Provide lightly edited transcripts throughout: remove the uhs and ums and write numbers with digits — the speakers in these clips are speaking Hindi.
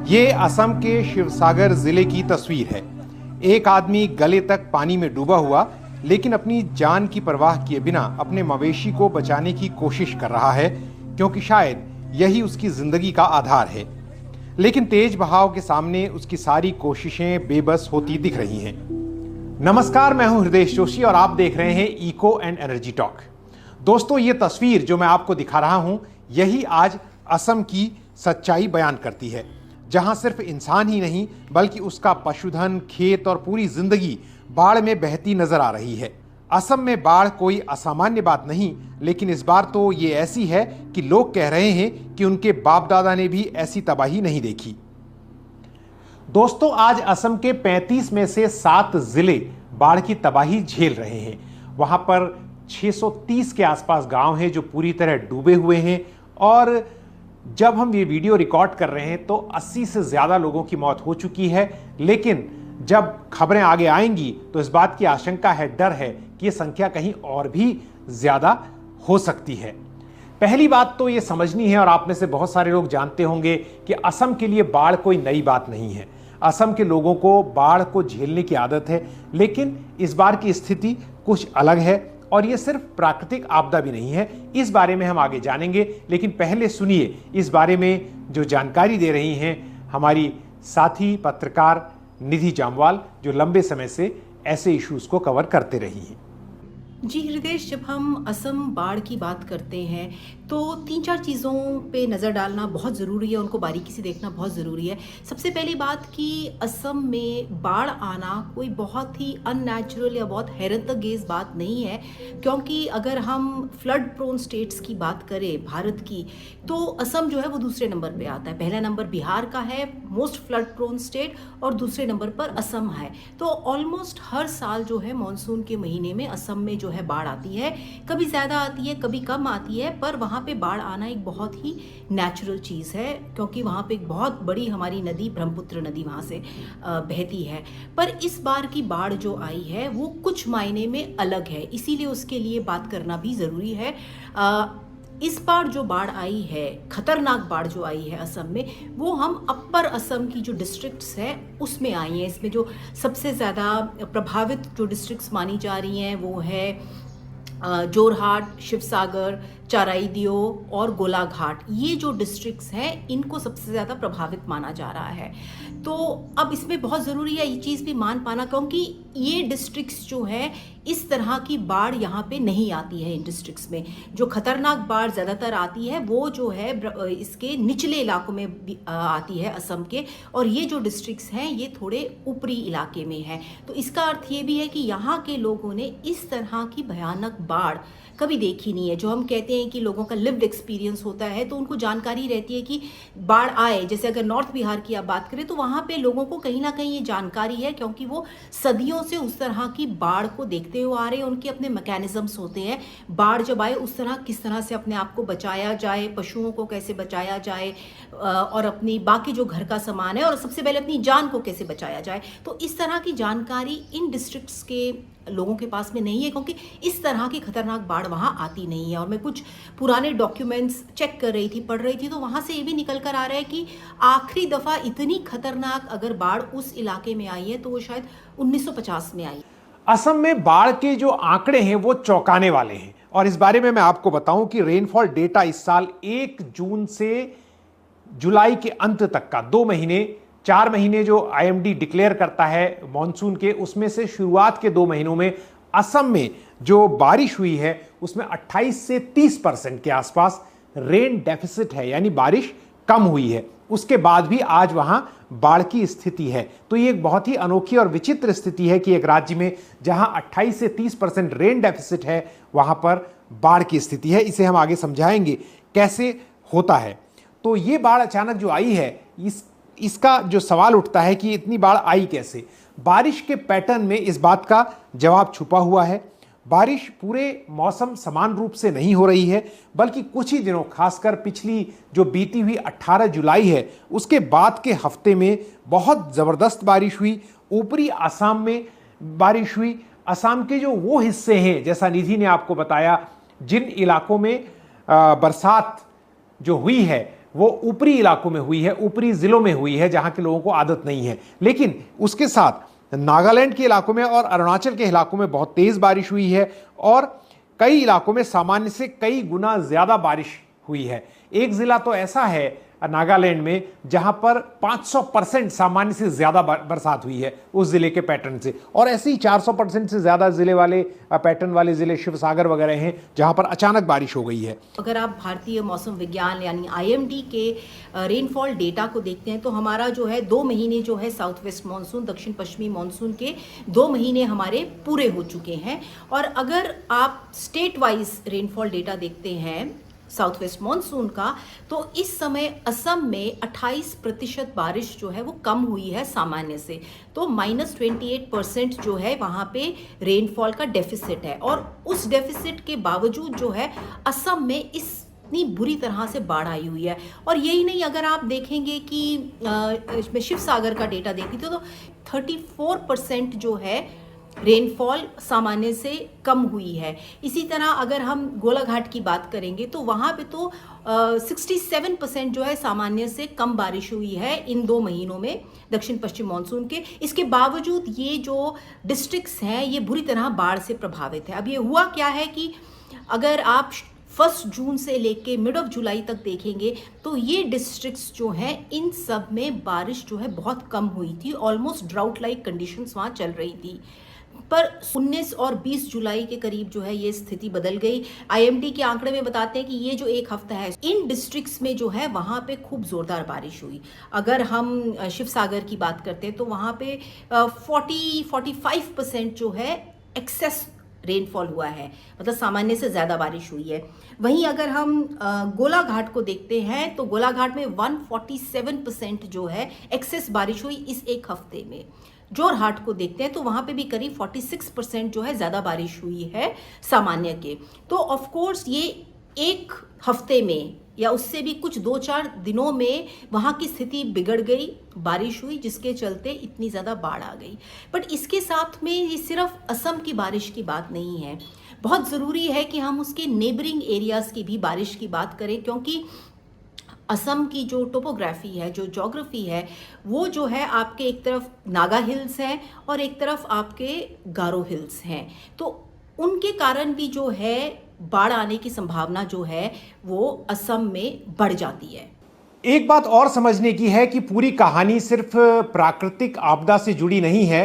ये असम के शिवसागर जिले की तस्वीर है। एक आदमी गले तक पानी में डूबा हुआ, लेकिन अपनी जान की परवाह किए बिना अपने मवेशी को बचाने की कोशिश कर रहा है, क्योंकि शायद यही उसकी जिंदगी का आधार है। लेकिन तेज बहाव के सामने उसकी सारी कोशिशें बेबस होती दिख रही हैं। नमस्कार, मैं हूं हृदय जोशी और आप देख रहे हैं इको एंड एनर्जी टॉक। दोस्तों, ये तस्वीर जो मैं आपको दिखा रहा हूं, यही आज असम की सच्चाई बयान करती है, जहां सिर्फ इंसान ही नहीं बल्कि उसका पशुधन, खेत और पूरी जिंदगी बाढ़ में बहती नजर आ रही है। असम में बाढ़ कोई असामान्य बात नहीं, लेकिन इस बार तो ये ऐसी है कि लोग कह रहे हैं कि उनके बाप दादा ने भी ऐसी तबाही नहीं देखी। दोस्तों, आज असम के 35 में से 7 जिले बाढ़ की तबाही झेल रहे हैं। वहां पर 630 के आसपास गांव हैं जो पूरी तरह डूबे हुए हैं, और जब हम ये वीडियो रिकॉर्ड कर रहे हैं तो 80 से ज्यादा लोगों की मौत हो चुकी है। लेकिन जब खबरें आगे आएंगी तो इस बात की आशंका है, डर है कि ये संख्या कहीं और भी ज्यादा हो सकती है। पहली बात तो ये समझनी है, और आप में से बहुत सारे लोग जानते होंगे कि असम के लिए बाढ़ कोई नई बात नहीं है। असम के लोगों को बाढ़ को झेलने की आदत है, लेकिन इस बार की स्थिति कुछ अलग है, और ये सिर्फ प्राकृतिक आपदा भी नहीं है। इस बारे में हम आगे जानेंगे, लेकिन पहले सुनिए इस बारे में जो जानकारी दे रही हैं हमारी साथी पत्रकार निधि जामवाल, जो लंबे समय से ऐसे इश्यूज को कवर करते रही हैं। जी हृदय, जब हम असम बाढ़ की बात करते हैं तो 3-4 चीज़ों पे नज़र डालना बहुत ज़रूरी है, उनको बारीकी से देखना बहुत ज़रूरी है। सबसे पहली बात कि असम में बाढ़ आना कोई बहुत ही अननेचुरल या बहुत हैरतअंगेज़ बात नहीं है, क्योंकि अगर हम फ्लड प्रोन स्टेट्स की बात करें भारत की, तो असम जो है वो दूसरे नंबर पे आता है। पहला नंबर बिहार का है, मोस्ट फ्लड प्रोन स्टेट, और दूसरे नंबर पर असम है। तो ऑलमोस्ट हर साल जो है मानसून के महीने में असम में जो है बाढ़ आती है। कभी ज़्यादा आती है, कभी कम आती है, पर वहाँ पे बाढ़ आना एक बहुत ही नेचुरल चीज़ है, क्योंकि वहाँ पे एक बहुत बड़ी हमारी नदी ब्रह्मपुत्र नदी वहाँ से बहती है। पर इस बार की बाढ़ जो आई है वो कुछ मायने में अलग है, इसीलिए उसके लिए बात करना भी ज़रूरी है। इस बार जो बाढ़ आई है, खतरनाक बाढ़ जो आई है असम में, वो हम अपर असम की जो डिस्ट्रिक्ट्स हैं उसमें आई हैं। इसमें जो सबसे ज़्यादा प्रभावित जो डिस्ट्रिक्ट्स मानी जा रही हैं वो है जोरहाट, शिवसागर, चराइदियो और गोलाघाट। ये जो डिस्ट्रिक्ट्स हैं इनको सबसे ज़्यादा प्रभावित माना जा रहा है। तो अब इसमें बहुत ज़रूरी है ये चीज़ भी मान पाना, क्योंकि ये डिस्ट्रिक्ट्स जो है इस तरह की बाढ़ यहाँ पे नहीं आती है। इन डिस्ट्रिक्ट्स में जो खतरनाक बाढ़ ज़्यादातर आती है वो जो है इसके निचले इलाकों में आती है असम के, और ये जो डिस्ट्रिक्ट्स हैं ये थोड़े ऊपरी इलाके में है। तो इसका अर्थ ये भी है कि यहाँ के लोगों ने इस तरह की भयानक बाढ़ कभी देखी नहीं है। जो हम कहते हैं कि लोगों का लिव्ड एक्सपीरियंस होता है, तो उनको जानकारी रहती है कि बाढ़ आए। जैसे अगर नॉर्थ बिहार की आप बात करें तो वहाँ पे लोगों को कहीं ना कहीं ये जानकारी है, क्योंकि वो सदियों से उस तरह की बाढ़ को देखते हुए आ रहे हैं। उनके अपने मैकेनिज्म्स होते हैं, बाढ़ जब आए उस तरह किस तरह से अपने आप को बचाया जाए, पशुओं को कैसे बचाया जाए, और अपनी बाकी जो घर का सामान है, और सबसे पहले अपनी जान को कैसे बचाया जाए। तो इस तरह की जानकारी इन डिस्ट्रिक्ट्स के लोगों के पास में नहीं है, क्योंकि इस तरह की खतरनाक बाढ़ वहाँ आती नहीं है। और मैं कुछ पुराने डॉक्यूमेंट्स चेक कर रही थी, पढ़ रही थी, तो वहाँ से ये भी निकल कर आ रहा है कि आखिरी दफ़ा इतनी खतरनाक अगर बाढ़ उस इलाके में आई है तो वो शायद 1950 में आई। असम में बाढ़ के जो आंकड़े हैं वो चौंकाने वाले हैं, और इस बारे में मैं आपको बताऊं कि रेनफॉल डेटा इस साल 1 जून से जुलाई के अंत तक का 2 महीने, 4 महीने जो आईएमडी डिक्लेयर करता है मॉनसून के, उसमें से शुरुआत के 2 महीनों में असम में जो बारिश हुई है उसमें 28 से 30% के आसपास रेन डेफिसिट है, यानी बारिश कम हुई है। उसके बाद भी आज वहां बाढ़ की स्थिति है। तो ये एक बहुत ही अनोखी और विचित्र स्थिति है कि एक राज्य में जहां 28 से 30% रेन डेफिसिट है, वहां पर बाढ़ की स्थिति है। इसे हम आगे समझाएंगे कैसे होता है। तो ये बाढ़ अचानक जो आई है, इसका जो सवाल उठता है कि इतनी बाढ़ आई कैसे। बारिश के पैटर्न में इस बात का जवाब छुपा हुआ है। बारिश पूरे मौसम समान रूप से नहीं हो रही है, बल्कि कुछ ही दिनों, खासकर पिछली जो बीती हुई 18 जुलाई है उसके बाद के हफ्ते में बहुत ज़बरदस्त बारिश हुई। ऊपरी असम में बारिश हुई। असम के जो वो हिस्से हैं, जैसा निधि ने आपको बताया, जिन इलाकों में बरसात जो हुई है वो ऊपरी इलाकों में हुई है, ऊपरी जिलों में हुई है जहां के लोगों को आदत नहीं है। लेकिन उसके साथ नागालैंड के इलाकों में और अरुणाचल के इलाकों में बहुत तेज बारिश हुई है और कई इलाकों में सामान्य से कई गुना ज्यादा बारिश हुई है। एक जिला तो ऐसा है नागालैंड में जहां पर 500% सामान्य से ज्यादा बरसात हुई है उस जिले के पैटर्न से, और ऐसे ही 400% से ज्यादा जिले वाले पैटर्न वाले जिले शिवसागर वगैरह हैं जहां पर अचानक बारिश हो गई है। अगर आप भारतीय मौसम विज्ञान यानी IMD के रेनफॉल डेटा को देखते हैं तो हमारा जो है 2 महीने जो है साउथ वेस्ट मानसून, दक्षिण पश्चिमी मानसून के 2 महीने हमारे पूरे हो चुके हैं। और अगर आप स्टेट वाइज रेनफॉल डेटा देखते हैं साउथ वेस्ट मानसून का, तो इस समय असम में 28% बारिश जो है वो कम हुई है सामान्य से, तो -28% जो है वहाँ पे रेनफॉल का डेफिसिट है। और उस डेफिसिट के बावजूद जो है असम में इतनी बुरी तरह से बाढ़ आई हुई है। और यही नहीं, अगर आप देखेंगे कि मैं शिवसागर का डेटा देखी थी तो 34% जो है रेनफॉल सामान्य से कम हुई है। इसी तरह अगर हम गोलाघाट की बात करेंगे तो वहाँ पे तो 67% जो है सामान्य से कम बारिश हुई है इन 2 महीनों में दक्षिण पश्चिम मानसून के। इसके बावजूद ये जो डिस्ट्रिक्ट्स हैं ये बुरी तरह बाढ़ से प्रभावित है। अब ये हुआ क्या है कि अगर आप 1 जून से लेके मिड ऑफ जुलाई तक देखेंगे तो ये डिस्ट्रिक्ट्स जो हैं इन सब में बारिश जो है बहुत कम हुई थी, ऑलमोस्ट ड्राउट लाइक कंडीशंस वहाँ चल रही थी। पर 19 और 20 जुलाई के करीब जो है ये स्थिति बदल गई। IMD के आंकड़े में बताते हैं कि ये जो एक हफ्ता है इन डिस्ट्रिक्ट्स में जो है वहाँ पे खूब जोरदार बारिश हुई। अगर हम शिवसागर की बात करते हैं तो वहाँ पे 45% जो है एक्सेस रेनफॉल हुआ है, मतलब सामान्य से ज़्यादा बारिश हुई है। वहीं अगर हम गोलाघाट को देखते हैं तो गोलाघाट में 147% जो है एक्सेस बारिश हुई इस एक हफ्ते में। जोरहाट को देखते हैं तो वहाँ पे भी करीब 46% जो है ज़्यादा बारिश हुई है सामान्य के। तो ऑफ कोर्स ये एक हफ्ते में या उससे भी कुछ 2-4 दिनों में वहाँ की स्थिति बिगड़ गई, बारिश हुई जिसके चलते इतनी ज़्यादा बाढ़ आ गई। बट इसके साथ में ये सिर्फ असम की बारिश की बात नहीं है, बहुत ज़रूरी है कि हम उसके नेबरिंग एरियाज़ की भी बारिश की बात करें, क्योंकि असम की जो टोपोग्राफी है, जो ज्योग्राफी है, वो जो है आपके एक तरफ नागा हिल्स हैं और एक तरफ आपके गारो हिल्स हैं, तो उनके कारण भी जो है बाढ़ आने की संभावना जो है वो असम में बढ़ जाती है। एक बात और समझने की है कि पूरी कहानी सिर्फ प्राकृतिक आपदा से जुड़ी नहीं है।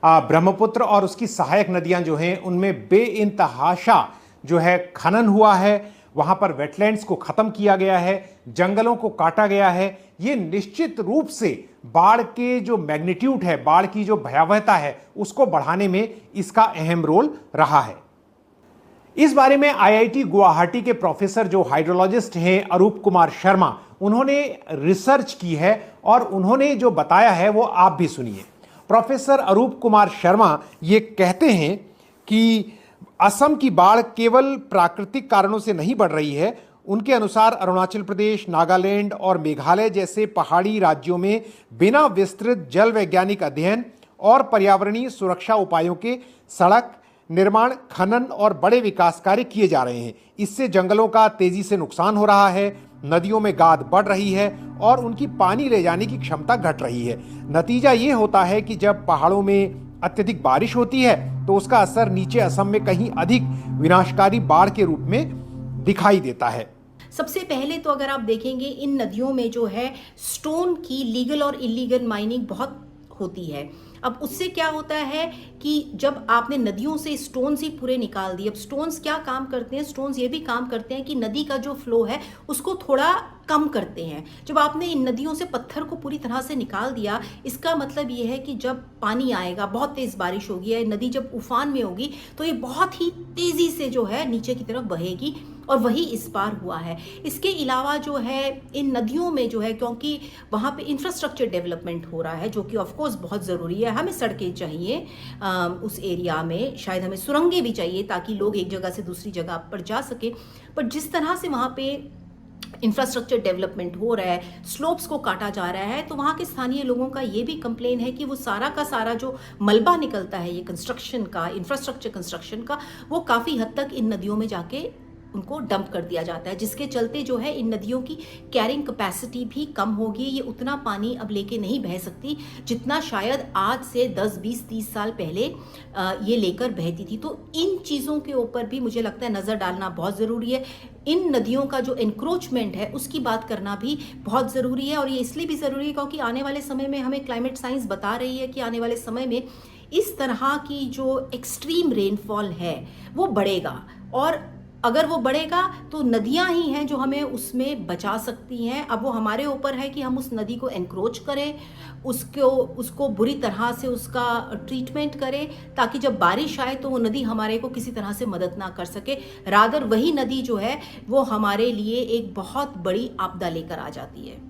ब्रह्मपुत्र और उसकी सहायक नदियां जो हैं उनमें बेइंतहाशा जो है खनन हुआ है, वहां पर वेटलैंड्स को खत्म किया गया है, जंगलों को काटा गया है। ये निश्चित रूप से बाढ़ के जो मैग्नीट्यूड है, बाढ़ की जो भयावहता है, उसको बढ़ाने में इसका अहम रोल रहा है। इस बारे में IIT गुवाहाटी के प्रोफेसर जो हाइड्रोलॉजिस्ट हैं अरूप कुमार शर्मा, उन्होंने रिसर्च की है और उन्होंने जो बताया है वो आप भी सुनिए। प्रोफेसर अरूप कुमार शर्मा ये कहते हैं कि असम की बाढ़ केवल प्राकृतिक कारणों से नहीं बढ़ रही है। उनके अनुसार अरुणाचल प्रदेश, नागालैंड और मेघालय जैसे पहाड़ी राज्यों में बिना विस्तृत जल वैज्ञानिक अध्ययन और पर्यावरणीय सुरक्षा उपायों के सड़क निर्माण, खनन और बड़े विकास कार्य किए जा रहे हैं। इससे जंगलों का तेजी से नुकसान हो रहा है, नदियों में गाद बढ़ रही है और उनकी पानी ले जाने की क्षमता घट रही है। नतीजा ये होता है कि जब पहाड़ों में अत्यधिक बारिश होती है तो उसका असर नीचे असम में कहीं अधिक विनाशकारी बाढ़ के रूप में दिखाई देता है। सबसे पहले तो अगर आप देखेंगे इन नदियों में जो है स्टोन की लीगल और इलीगल माइनिंग बहुत होती है। अब उससे क्या होता है कि जब आपने नदियों से स्टोन्स ही पूरे निकाल दिए, अब स्टोन्स क्या काम करते हैं, स्टोन्स ये भी काम करते हैं कि नदी का जो फ्लो है उसको थोड़ा कम करते हैं। जब आपने इन नदियों से पत्थर को पूरी तरह से निकाल दिया, इसका मतलब ये है कि जब पानी आएगा, बहुत तेज़ बारिश होगी या नदी जब उफान में होगी तो ये बहुत ही तेज़ी से जो है नीचे की तरफ बहेगी, और वही इस बार हुआ है। इसके अलावा जो है इन नदियों में जो है, क्योंकि वहाँ पे इंफ्रास्ट्रक्चर डेवलपमेंट हो रहा है जो कि ऑफ कोर्स बहुत ज़रूरी है, हमें सड़कें चाहिए उस एरिया में, शायद हमें सुरंगें भी चाहिए ताकि लोग एक जगह से दूसरी जगह पर जा सके। पर जिस तरह से वहाँ पे इंफ्रास्ट्रक्चर डेवलपमेंट हो रहा है, स्लोप्स को काटा जा रहा है, तो वहाँ के स्थानीय लोगों का ये भी कंप्लेन है कि वो सारा का सारा जो मलबा निकलता है ये कंस्ट्रक्शन का, इंफ्रास्ट्रक्चर कंस्ट्रक्शन का, वो काफ़ी हद तक इन नदियों में जाके उनको डंप कर दिया जाता है, जिसके चलते जो है इन नदियों की कैरिंग कैपेसिटी भी कम होगी। ये उतना पानी अब लेके नहीं बह सकती जितना शायद आज से 10, 20, 30 साल पहले ये लेकर बहती थी। तो इन चीज़ों के ऊपर भी मुझे लगता है नज़र डालना बहुत ज़रूरी है। इन नदियों का जो इंक्रोचमेंट है उसकी बात करना भी बहुत ज़रूरी है, और ये इसलिए भी ज़रूरी है क्योंकि आने वाले समय में हमें क्लाइमेट साइंस बता रही है कि आने वाले समय में इस तरह की जो एक्सट्रीम रेनफॉल है वो बढ़ेगा, और अगर वो बढ़ेगा तो नदियां ही हैं जो हमें उसमें बचा सकती हैं। अब वो हमारे ऊपर है कि हम उस नदी को एनक्रोच करें, उसको बुरी तरह से उसका ट्रीटमेंट करें, ताकि जब बारिश आए तो वो नदी हमारे को किसी तरह से मदद ना कर सके। रादर वही नदी जो है वो हमारे लिए एक बहुत बड़ी आपदा लेकर आ जाती है।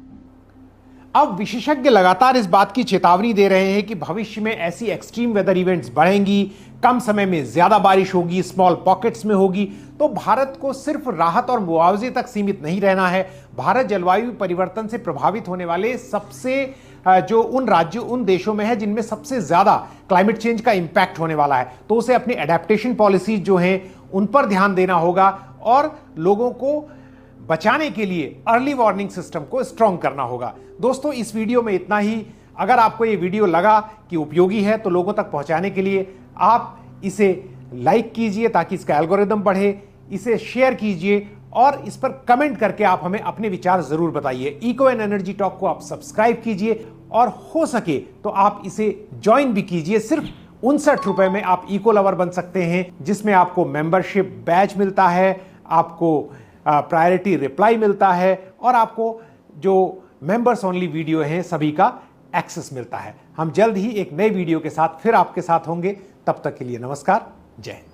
अब विशेषज्ञ लगातार इस बात की चेतावनी दे रहे हैं कि भविष्य में ऐसी एक्सट्रीम वेदर इवेंट्स बढ़ेंगी, कम समय में ज्यादा बारिश होगी, स्मॉल पॉकेट्स में होगी। तो भारत को सिर्फ राहत और मुआवजे तक सीमित नहीं रहना है। भारत जलवायु परिवर्तन से प्रभावित होने वाले सबसे जो उन राज्यों, उन देशों में है जिनमें सबसे ज्यादा क्लाइमेट चेंज का इंपैक्ट होने वाला है। तो उसे अपनी एडेप्टेशन पॉलिसीज जो हैं उन पर ध्यान देना होगा और लोगों को बचाने के लिए अर्ली वार्निंग सिस्टम को स्ट्रॉन्ग करना होगा। दोस्तों, इस वीडियो में इतना ही। अगर आपको ये वीडियो लगा कि उपयोगी है तो लोगों तक पहुंचाने के लिए आप इसे लाइक कीजिए ताकि इसका एल्गोरिदम बढ़े, इसे शेयर कीजिए और इस पर कमेंट करके आप हमें अपने विचार जरूर बताइए। इको एंड एनर्जी टॉक को आप सब्सक्राइब कीजिए और हो सके तो आप इसे ज्वाइन भी कीजिए। सिर्फ 59 रुपए में आप इको लवर बन सकते हैं, जिसमें आपको मेंबरशिप बैच मिलता है, आपको प्रायोरिटी रिप्लाई मिलता है और आपको जो मेंबर्स ओनली वीडियो हैं सभी का एक्सेस मिलता है। हम जल्द ही एक नए वीडियो के साथ फिर आपके साथ होंगे। तब तक के लिए नमस्कार, जय हिंद।